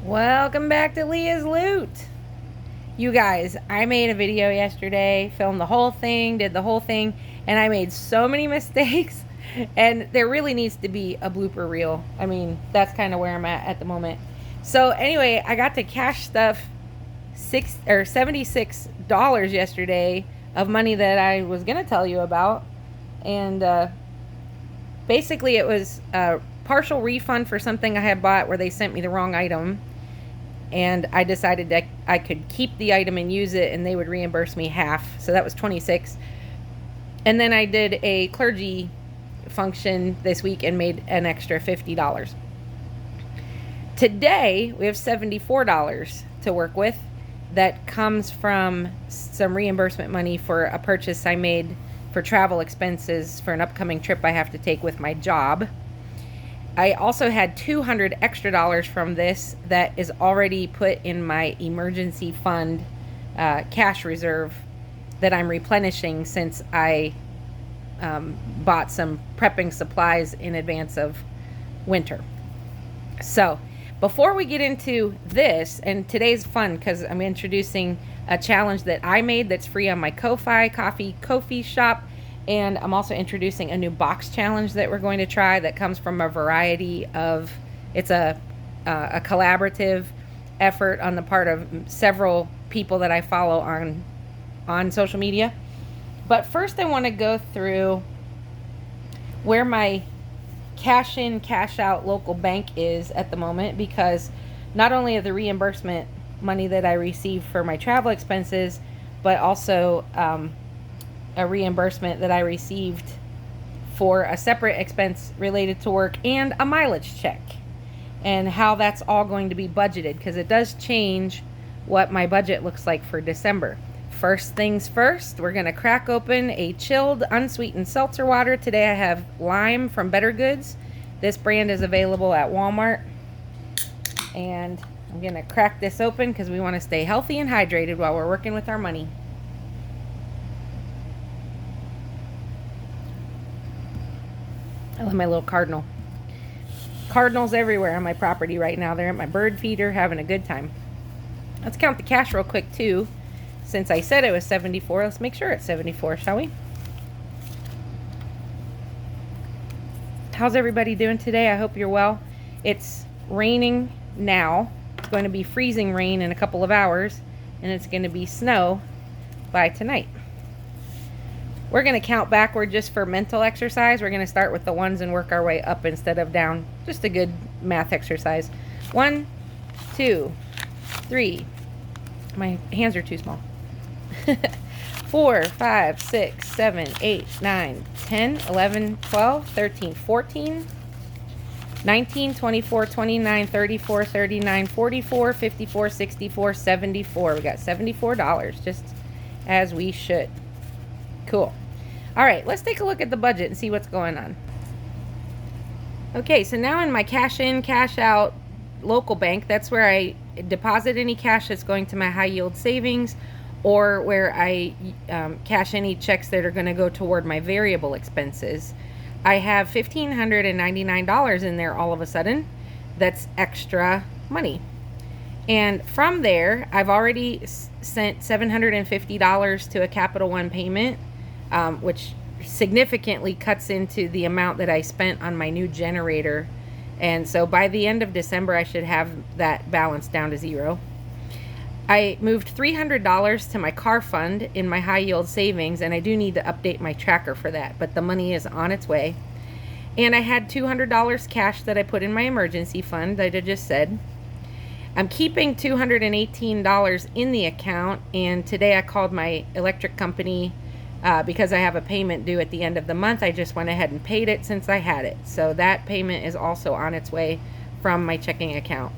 Welcome back to Leah's Loot. You guys, I made a video yesterday, filmed the whole thing, did the whole thing, and I made so many mistakes, and there really needs to be a blooper reel. I mean, that's kind of where I'm at the moment. So anyway, I got to cash stuff $76 yesterday of money that I was going to tell you about, and basically it was a partial refund for something I had bought where they sent me the wrong item. And I decided that I could keep the item and use it, and they would reimburse me half. So that was $26. And then I did a clergy function this week and made an extra $50. Today, we have $74 to work with. That comes from some reimbursement money for a purchase I made for travel expenses for an upcoming trip I have to take with my job. I also had $200 extra from this that is already put in my emergency fund cash reserve that I'm replenishing since I bought some prepping supplies in advance of winter. So before we get into this, and today's fun because I'm introducing a challenge that I made that's free on my Ko-fi shop. And I'm also introducing a new box challenge that we're going to try that comes from a variety of, it's a collaborative effort on the part of several people that I follow on social media. But first I want to go through where my cash in, cash out local bank is at the moment, because not only of the reimbursement money that I received for my travel expenses, but also a reimbursement that I received for a separate expense related to work and a mileage check, and how that's all going to be budgeted, because it does change what my budget looks like for December. First things first, we're going to crack open a chilled unsweetened seltzer water. Today I have lime from Better Goods. This brand is available at Walmart, and I'm going to crack this open because we want to stay healthy and hydrated while we're working with our money. I love my little cardinal. Cardinals everywhere on my property right now. They're at my bird feeder having a good time. Let's count the cash real quick too. Since I said it was 74, let's make sure it's 74, shall we? How's everybody doing today? I hope you're well. It's raining now. It's going to be freezing rain in a couple of hours, and it's going to be snow by tonight. We're going to count backward just for mental exercise. We're going to start with the ones and work our way up instead of down. Just a good math exercise. 1, 2, 3. My hands are too small. 4, 5, 6, 7, 8, 9, 10, 11, 12, 13, 14, 19, 24, 29, 34, 39, 44, 54, 64, 74. We got $74, just as we should. Cool. All right, let's take a look at the budget and see what's going on. Okay, so now in my cash in, cash out local bank, that's where I deposit any cash that's going to my high yield savings, or where I cash any checks that are going to go toward my variable expenses. I have $1,599 in there all of a sudden. That's extra money. And from there, I've already sent $750 to a Capital One payment, which significantly cuts into the amount that I spent on my new generator. And so by the end of December, I should have that balance down to zero. I moved $300 to my car fund in my high yield savings, and I do need to update my tracker for that, but the money is on its way. And I had $200 cash that I put in my emergency fund that I just said. I'm keeping $218 in the account, and today I called my electric company because I have a payment due at the end of the month. I just went ahead and paid it since I had it. So that payment is also on its way from my checking account.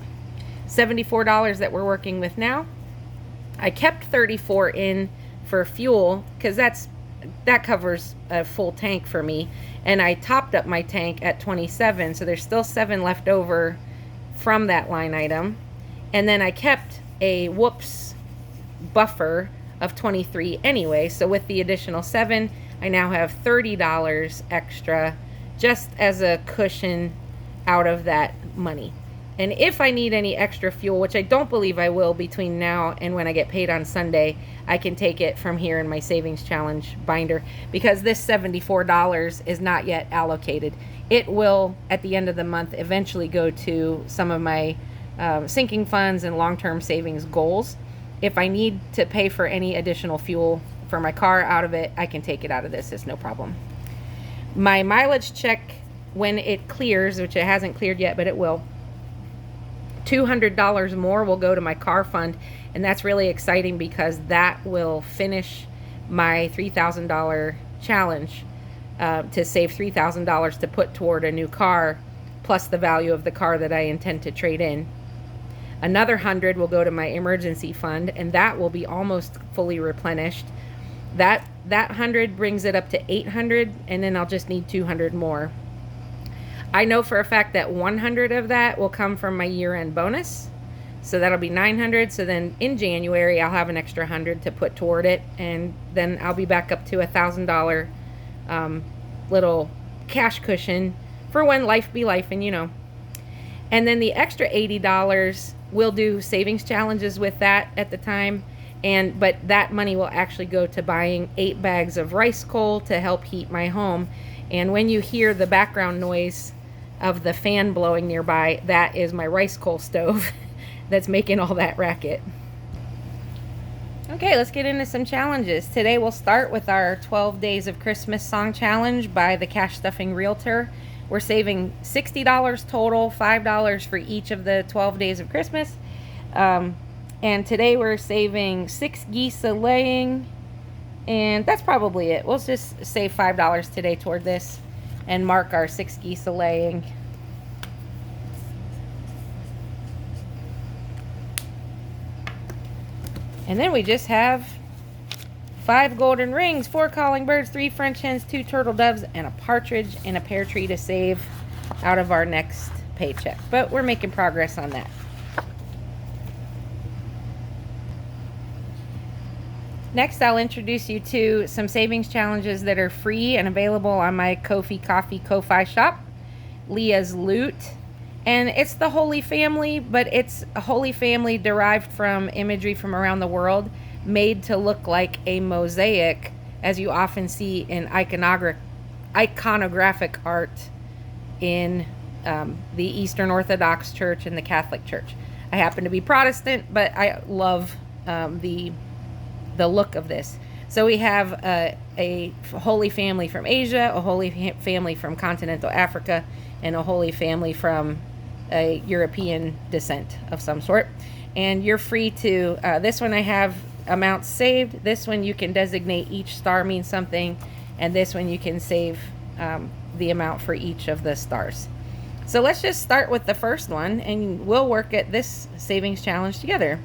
$74 that we're working with now. I kept $34 in for fuel because that covers a full tank for me, and I topped up my tank at $27, so there's still $7 left over from that line item. And then I kept a whoops buffer of $23 anyway, so with the additional $7, I now have $30 extra just as a cushion out of that money. And if I need any extra fuel, which I don't believe I will between now and when I get paid on Sunday, I can take it from here in my savings challenge binder, because this $74 is not yet allocated. It will, at the end of the month, eventually go to some of my sinking funds and long-term savings goals. If I need to pay for any additional fuel for my car out of it, I can take it out of this. It's no problem. My mileage check, when it clears, which it hasn't cleared yet, but it will, $200 more will go to my car fund, and that's really exciting because that will finish my $3,000 challenge to save $3,000 to put toward a new car, plus the value of the car that I intend to trade in. Another 100 will go to my emergency fund, and that will be almost fully replenished. That 100 brings it up to 800, and then I'll just need 200 more. I know for a fact that 100 of that will come from my year-end bonus, so that'll be 900. So then in January I'll have an extra 100 to put toward it, and then I'll be back up to $1,000 little cash cushion for when life be life, and you know. And then the extra $80, we'll do savings challenges with that at the time, but that money will actually go to buying 8 bags of rice coal to help heat my home. And when you hear the background noise of the fan blowing nearby, that is my rice coal stove that's making all that racket. Okay, let's get into some challenges. Today we'll start with our 12 Days of Christmas song challenge by the Cash Stuffing Realtor. We're saving $60 total, $5 for each of the 12 days of Christmas. And today we're saving 6 geese a laying, and that's probably it. We'll just save $5 today toward this and mark our 6 geese a laying. And then we just have 5 golden rings, 4 calling birds, 3 French hens, 2 turtle doves, and a partridge and a pear tree to save out of our next paycheck. But we're making progress on that. Next, I'll introduce you to some savings challenges that are free and available on my Ko-fi shop, Leah's Loot. And it's the Holy Family, but it's a Holy Family derived from imagery from around the world, made to look like a mosaic, as you often see in iconographic art in the Eastern Orthodox Church and the Catholic Church. I happen to be Protestant, but I love the look of this. So we have a Holy Family from Asia, a Holy Family from continental Africa, and a Holy Family from a European descent of some sort. And you're free to, this one I have amounts saved. This one you can designate each star means something, and this one you can save the amount for each of the stars. So let's just start with the first one, and we'll work at this savings challenge together.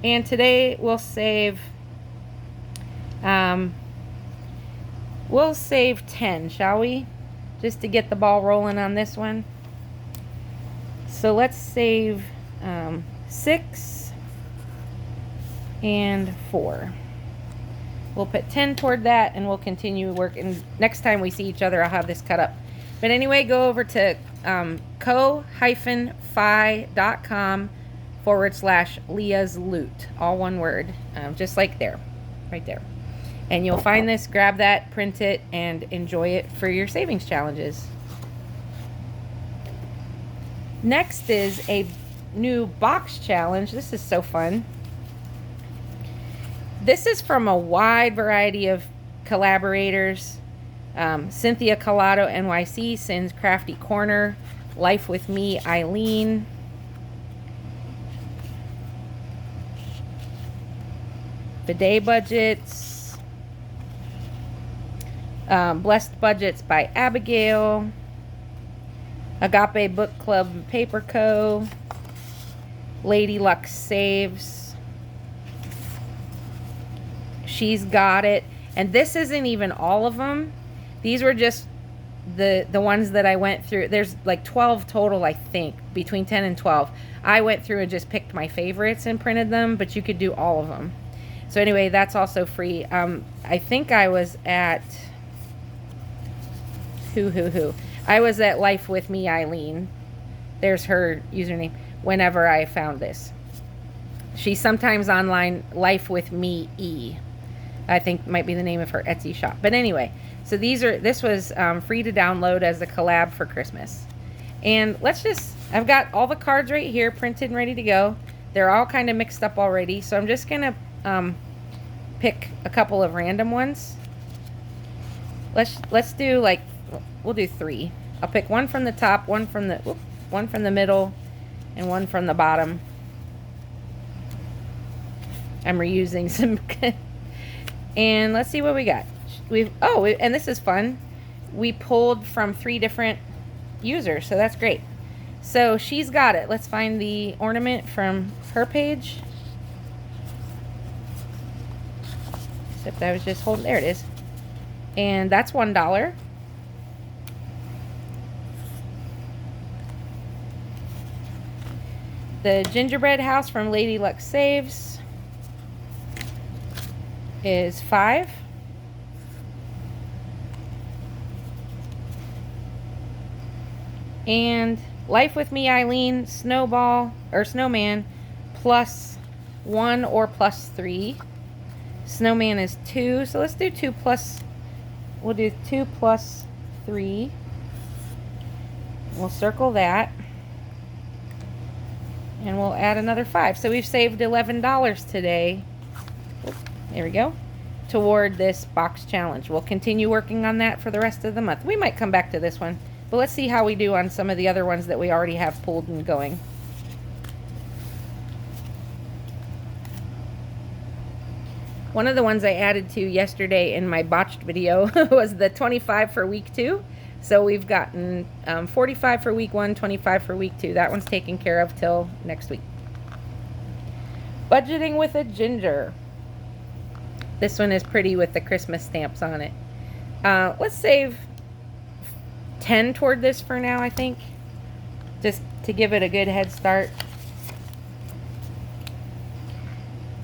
And today we'll save 10, shall we? Just to get the ball rolling on this one. So let's save 6 and 4. We'll put 10 toward that, and we'll continue working. Next time we see each other, I'll have this cut up. But anyway, go over to ko-fi.com/Leah's Loot, all one word, just like there, right there. And you'll find this, grab that, print it, and enjoy it for your savings challenges. Next is a new box challenge. This is so fun. This is from a wide variety of collaborators. Cynthia Collado NYC sends Crafty Corner, Life with Me Eileen, Bidet Budgets, Blessed Budgets by Abigail, Agape Book Club Paper Co., Lady Luck Saves, She's Got It. And this isn't even all of them. These were just the ones that I went through. There's like 12 total, I think, between 10 and 12. I went through and just picked my favorites and printed them, but you could do all of them. So anyway, that's also free. I think I was at I was at Life with Me Eileen. There's her username whenever I found this. She's sometimes online, Life with Me E, I think might be the name of her Etsy shop. But anyway, so this was free to download as a collab for Christmas. And I've got all the cards right here printed and ready to go. They're all kind of mixed up already, so I'm just gonna pick a couple of random ones. Let's do like, we'll do 3. I'll pick one from the top, one from the middle, and one from the bottom. I'm reusing some. And let's see what we got. And this is fun. We pulled from 3 different users, so that's great. So she's got it. Let's find the ornament from her page. Except I was just holding, there it is. And that's $1. The gingerbread house from Lady Luck Saves is $5. And Life with Me Eileen Snowman +1 or +3. Snowman is 2, so let's do 2 plus. We'll do 2 plus 3. We'll circle that. And we'll add another 5. So we've saved $11 today. There we go. Toward this box challenge. We'll continue working on that for the rest of the month. We might come back to this one, but let's see how we do on some of the other ones that we already have pulled and going. One of the ones I added to yesterday in my botched video was the 25 for week 2. So we've gotten 45 for week 1, 25 for week 2. That one's taken care of till next week. Budgeting with a Ginger. This one is pretty with the Christmas stamps on it. Let's save 10 toward this for now, I think. Just to give it a good head start.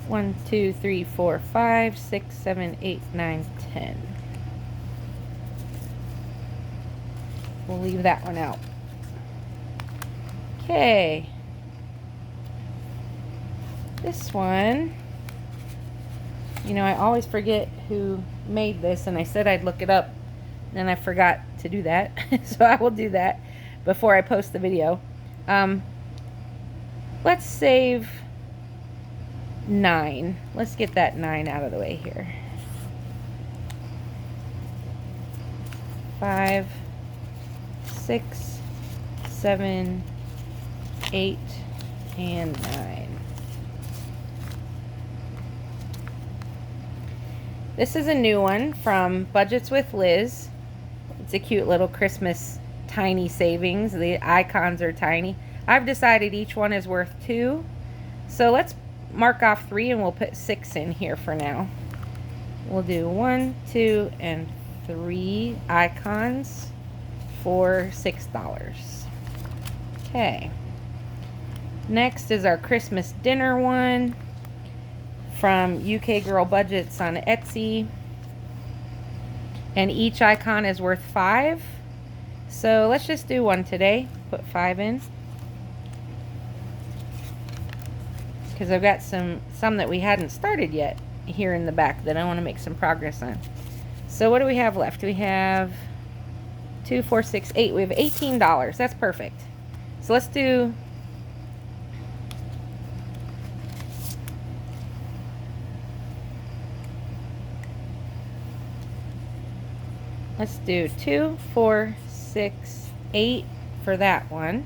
1, 2, 3, 4, 5, 6, 7, 8, 9, 10. We'll leave that one out. Okay. This one, you know, I always forget who made this, and I said I'd look it up, and I forgot to do that. So I will do that before I post the video. Let's save 9. Let's get that 9 out of the way here. 5, 6, 7, 8, and 9. This is a new one from Budgets with Liz. It's a cute little Christmas tiny savings. The icons are tiny. I've decided each one is worth 2. So let's mark off 3 and we'll put 6 in here for now. We'll do 1, 2, and 3 icons for $6. Okay. Next is our Christmas dinner one from UK Girl Budgets on Etsy. And each icon is worth 5. So let's just do one today. Put 5 in. Because I've got some that we hadn't started yet here in the back that I want to make some progress on. So what do we have left? We have 2, 4, 6, 8. We have $18. That's perfect. So let's do Let's do 2, 4, 6, 8 for that one.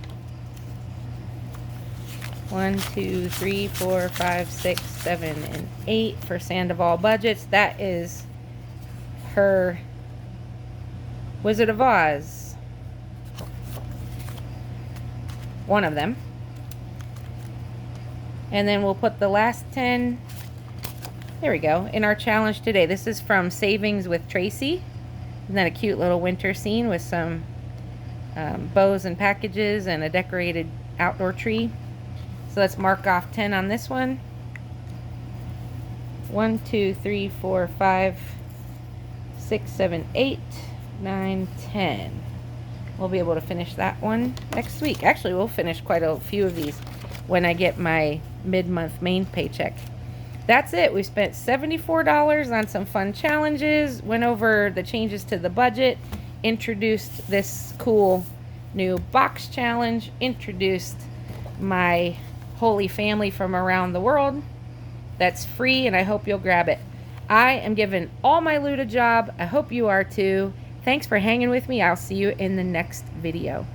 1, 2, 3, 4, 5, 6, 7, and 8 for Sandoval Budgets. That is her Wizard of Oz. One of them. And then we'll put the last 10, there we go, in our challenge today. This is from Savings with Tracy. Isn't that a cute little winter scene with some bows and packages and a decorated outdoor tree? So let's mark off 10 on this one. 1, 2, 3, 4, 5, 6, 7, 8, 9, 10. we'll be able to finish that one next week. Actually, we'll finish quite a few of these when I get my mid-month main paycheck. That's it. We spent $74 on some fun challenges, went over the changes to the budget, introduced this cool new box challenge, introduced my Holy Family from around the world. That's free, and I hope you'll grab it. I am giving all my loot a job. I hope you are too. Thanks for hanging with me. I'll see you in the next video.